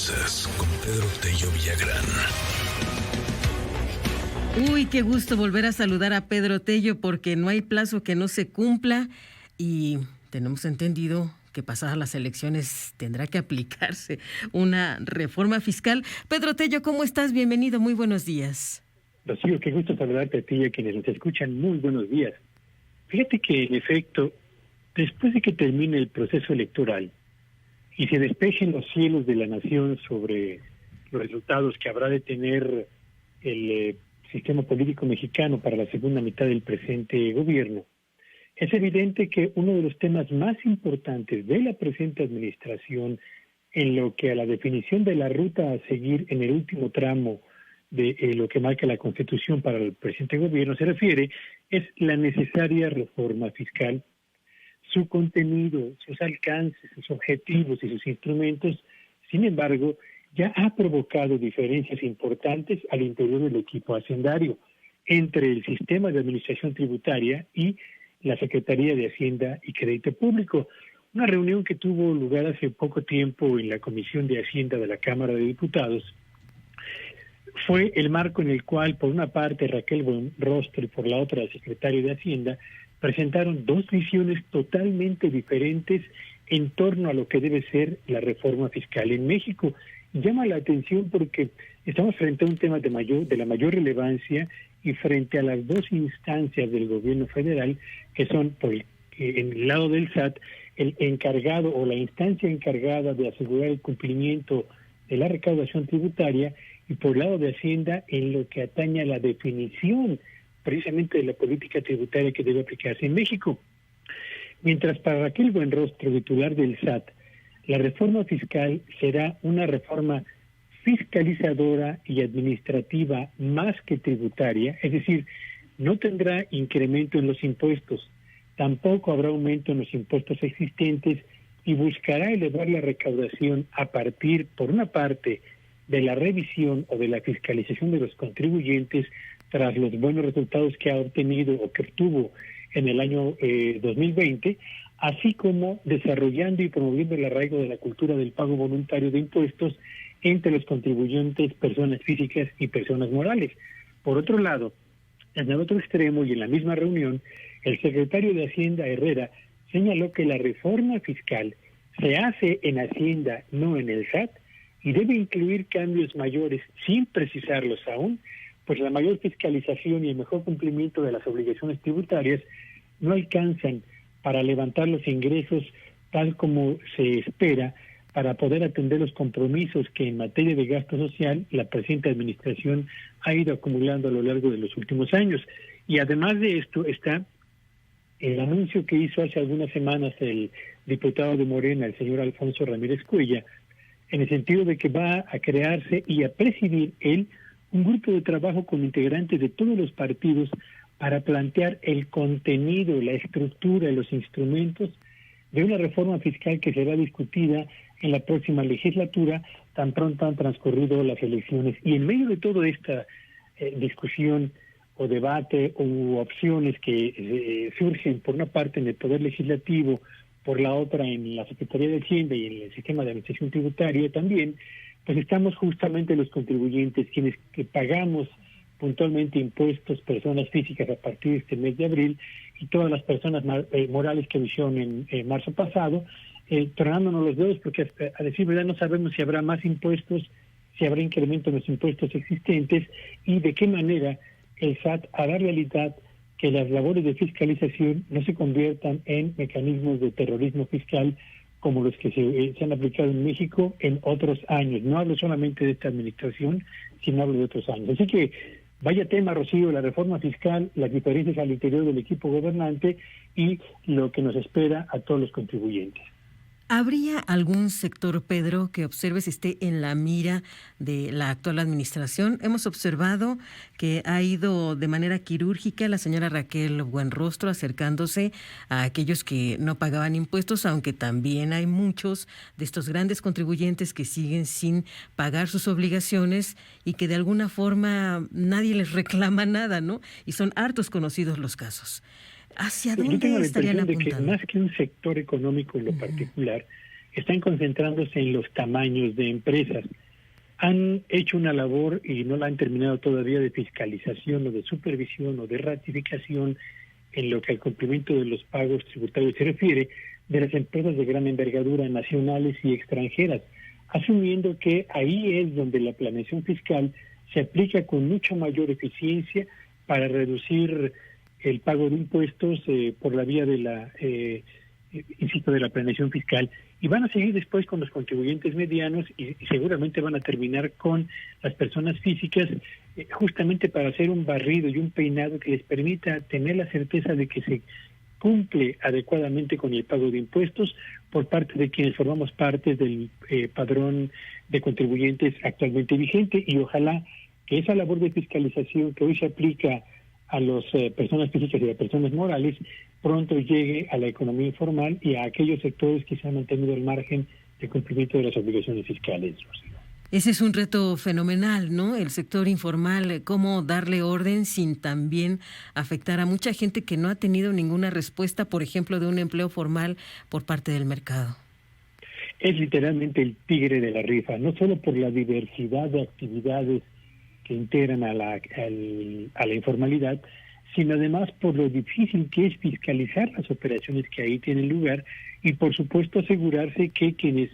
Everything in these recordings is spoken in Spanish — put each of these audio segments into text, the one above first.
Finanzas con Pedro Tello Villagrán. Uy, qué gusto volver a saludar a Pedro Tello, porque no hay plazo que no se cumpla y tenemos entendido que pasadas las elecciones tendrá que aplicarse una reforma fiscal. Pedro Tello, ¿cómo estás? Bienvenido, muy buenos días. Rocío, qué gusto saludarte a ti y a quienes nos escuchan. Muy buenos días. Fíjate que, en efecto, después de que termine el proceso electoral y se despejen los cielos de la nación sobre los resultados que habrá de tener el sistema político mexicano para la segunda mitad del presente gobierno, es evidente que uno de los temas más importantes de la presente administración en lo que a la definición de la ruta a seguir en el último tramo de lo que marca la Constitución para el presente gobierno se refiere, es la necesaria reforma fiscal. Su contenido, sus alcances, sus objetivos y sus instrumentos, sin embargo, ya ha provocado diferencias importantes al interior del equipo hacendario entre el sistema de administración tributaria y la Secretaría de Hacienda y Crédito Público. Una reunión que tuvo lugar hace poco tiempo en la Comisión de Hacienda de la Cámara de Diputados fue el marco en el cual, por una parte, Raquel Buenrostro y por la otra, el secretario de Hacienda, presentaron dos visiones totalmente diferentes en torno a lo que debe ser la reforma fiscal en México. Llama la atención porque estamos frente a un tema de la mayor relevancia y frente a las dos instancias del gobierno federal, que son, en el lado del SAT, el encargado o la instancia encargada de asegurar el cumplimiento de la recaudación tributaria, y por el lado de Hacienda en lo que atañe a la definición precisamente de la política tributaria que debe aplicarse en México. Mientras para Raquel Buenrostro, titular del SAT, la reforma fiscal será una reforma fiscalizadora y administrativa más que tributaria, es decir, no tendrá incremento en los impuestos, tampoco habrá aumento en los impuestos existentes y buscará elevar la recaudación a partir, por una parte, de la revisión o de la fiscalización de los contribuyentes tras los buenos resultados que ha obtenido o que obtuvo en el año 2020, así como desarrollando y promoviendo el arraigo de la cultura del pago voluntario de impuestos entre los contribuyentes, personas físicas y personas morales. Por otro lado, en el otro extremo y en la misma reunión, el secretario de Hacienda, Herrera, señaló que la reforma fiscal se hace en Hacienda, no en el SAT, y debe incluir cambios mayores, sin precisarlos aún, pues la mayor fiscalización y el mejor cumplimiento de las obligaciones tributarias no alcanzan para levantar los ingresos tal como se espera para poder atender los compromisos que en materia de gasto social la presente administración ha ido acumulando a lo largo de los últimos años. Y además de esto está el anuncio que hizo hace algunas semanas el diputado de Morena, el señor Alfonso Ramírez Cuellar, en el sentido de que va a crearse y a presidir él un grupo de trabajo con integrantes de todos los partidos para plantear el contenido, la estructura y los instrumentos de una reforma fiscal que será discutida en la próxima legislatura, tan pronto han transcurrido las elecciones. Y en medio de toda esta discusión o debate u opciones que surgen por una parte en el Poder Legislativo, por la otra en la Secretaría de Hacienda y en el sistema de administración tributaria también, pues estamos justamente los contribuyentes, quienes que pagamos puntualmente impuestos, personas físicas a partir de este mes de abril, y todas las personas morales que lo hicieron en marzo pasado, tronándonos los dedos porque a decir verdad no sabemos si habrá más impuestos, si habrá incremento en los impuestos existentes y de qué manera el SAT hará realidad que las labores de fiscalización no se conviertan en mecanismos de terrorismo fiscal como los que se han aplicado en México en otros años. No hablo solamente de esta administración, sino hablo de otros años. Así que vaya tema, Rocío, la reforma fiscal, las diferencias al interior del equipo gobernante y lo que nos espera a todos los contribuyentes. ¿Habría algún sector, Pedro, que observes esté en la mira de la actual administración? Hemos observado que ha ido de manera quirúrgica la señora Raquel Buenrostro acercándose a aquellos que no pagaban impuestos, aunque también hay muchos de estos grandes contribuyentes que siguen sin pagar sus obligaciones y que de alguna forma nadie les reclama nada, ¿no? Y son hartos conocidos los casos. ¿Hacia dónde estarían apuntando? Yo tengo la impresión de que más que un sector económico en lo particular, están concentrándose en los tamaños de empresas. Han hecho una labor y no la han terminado todavía de fiscalización o de supervisión o de ratificación en lo que al cumplimiento de los pagos tributarios se refiere de las empresas de gran envergadura nacionales y extranjeras, asumiendo que ahí es donde la planeación fiscal se aplica con mucha mayor eficiencia para reducir el pago de impuestos por la vía de la insisto, de la planeación fiscal, y van a seguir después con los contribuyentes medianos y seguramente van a terminar con las personas físicas, justamente para hacer un barrido y un peinado que les permita tener la certeza de que se cumple adecuadamente con el pago de impuestos por parte de quienes formamos parte del padrón de contribuyentes actualmente vigente, y ojalá que esa labor de fiscalización que hoy se aplica a las personas físicas y a las personas morales pronto llegue a la economía informal y a aquellos sectores que se han mantenido al margen de cumplimiento de las obligaciones fiscales. Ese es un reto fenomenal, ¿no? El sector informal, cómo darle orden sin también afectar a mucha gente que no ha tenido ninguna respuesta, por ejemplo, de un empleo formal por parte del mercado. Es literalmente el tigre de la rifa, no solo por la diversidad de actividades que integran a la informalidad, sino además por lo difícil que es fiscalizar las operaciones que ahí tienen lugar y, por supuesto, asegurarse que quienes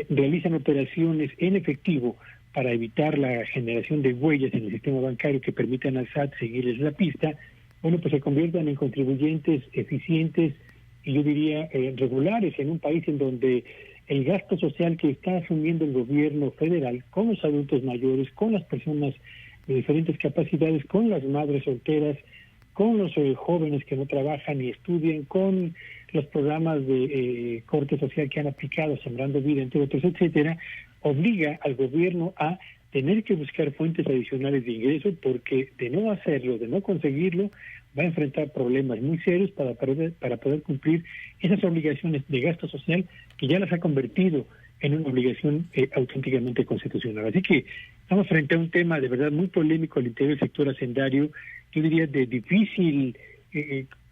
realizan operaciones en efectivo para evitar la generación de huellas en el sistema bancario que permitan al SAT seguirles la pista, bueno, pues se conviertan en contribuyentes eficientes y yo diría regulares en un país en donde el gasto social que está asumiendo el gobierno federal con los adultos mayores, con las personas de diferentes capacidades, con las madres solteras, con los jóvenes que no trabajan ni estudian, con los programas de corte social que han aplicado, Sembrando Vida, entre otros, etcétera, obliga al gobierno a tener que buscar fuentes adicionales de ingreso, porque de no hacerlo, de no conseguirlo, va a enfrentar problemas muy serios para poder cumplir esas obligaciones de gasto social que ya las ha convertido en una obligación auténticamente constitucional. Así que estamos frente a un tema de verdad muy polémico al interior del sector hacendario, yo diría de difícil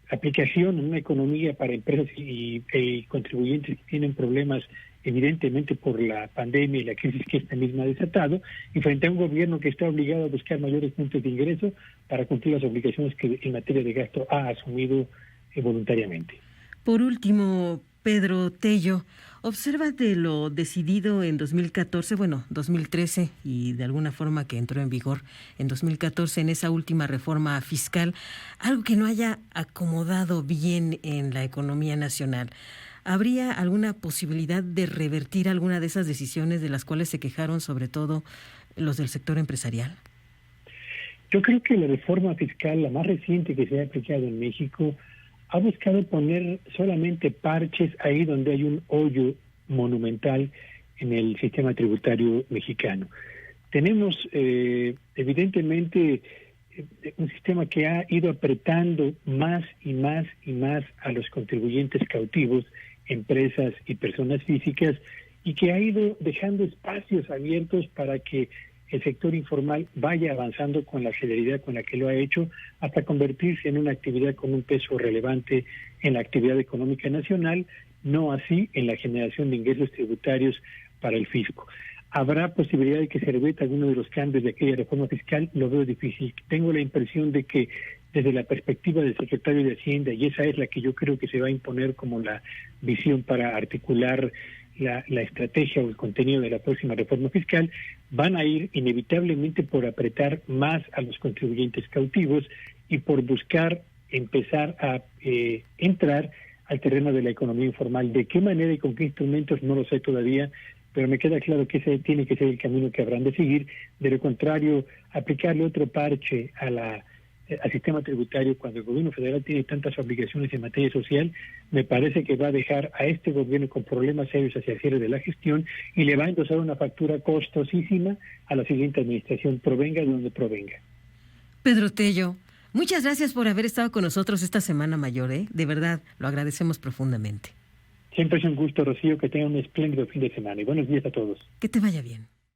aplicación en una economía para empresas y contribuyentes que tienen problemas evidentemente por la pandemia y la crisis que esta misma ha desatado, y frente a un gobierno que está obligado a buscar mayores puntos de ingreso para cumplir las obligaciones que en materia de gasto ha asumido voluntariamente. Por último, Pedro Tello, observa de lo decidido en 2013 y de alguna forma que entró en vigor en 2014 en esa última reforma fiscal, algo que no haya acomodado bien en la economía nacional. ¿Habría alguna posibilidad de revertir alguna de esas decisiones de las cuales se quejaron sobre todo los del sector empresarial? Yo creo que la reforma fiscal, la más reciente que se ha aplicado en México, ha buscado poner solamente parches ahí donde hay un hoyo monumental en el sistema tributario mexicano. Tenemos evidentemente un sistema que ha ido apretando más y más y más a los contribuyentes cautivos, empresas y personas físicas, y que ha ido dejando espacios abiertos para que el sector informal vaya avanzando con la celeridad con la que lo ha hecho, hasta convertirse en una actividad con un peso relevante en la actividad económica nacional, no así en la generación de ingresos tributarios para el fisco. ¿Habrá posibilidad de que se revierta alguno de los cambios de aquella reforma fiscal? Lo veo difícil. Tengo la impresión de que desde la perspectiva del secretario de Hacienda, y esa es la que yo creo que se va a imponer como la visión para articular la estrategia o el contenido de la próxima reforma fiscal, van a ir inevitablemente por apretar más a los contribuyentes cautivos y por buscar empezar a entrar al terreno de la economía informal. ¿De qué manera y con qué instrumentos? No lo sé todavía, pero me queda claro que ese tiene que ser el camino que habrán de seguir. De lo contrario, aplicarle otro parche al sistema tributario cuando el gobierno federal tiene tantas obligaciones en materia social, me parece que va a dejar a este gobierno con problemas serios hacia el cierre de la gestión y le va a endosar una factura costosísima a la siguiente administración, provenga de donde provenga. Pedro Tello, muchas gracias por haber estado con nosotros esta Semana Mayor, de verdad, lo agradecemos profundamente. Siempre es un gusto, Rocío, que tengan un espléndido fin de semana y buenos días a todos. Que te vaya bien.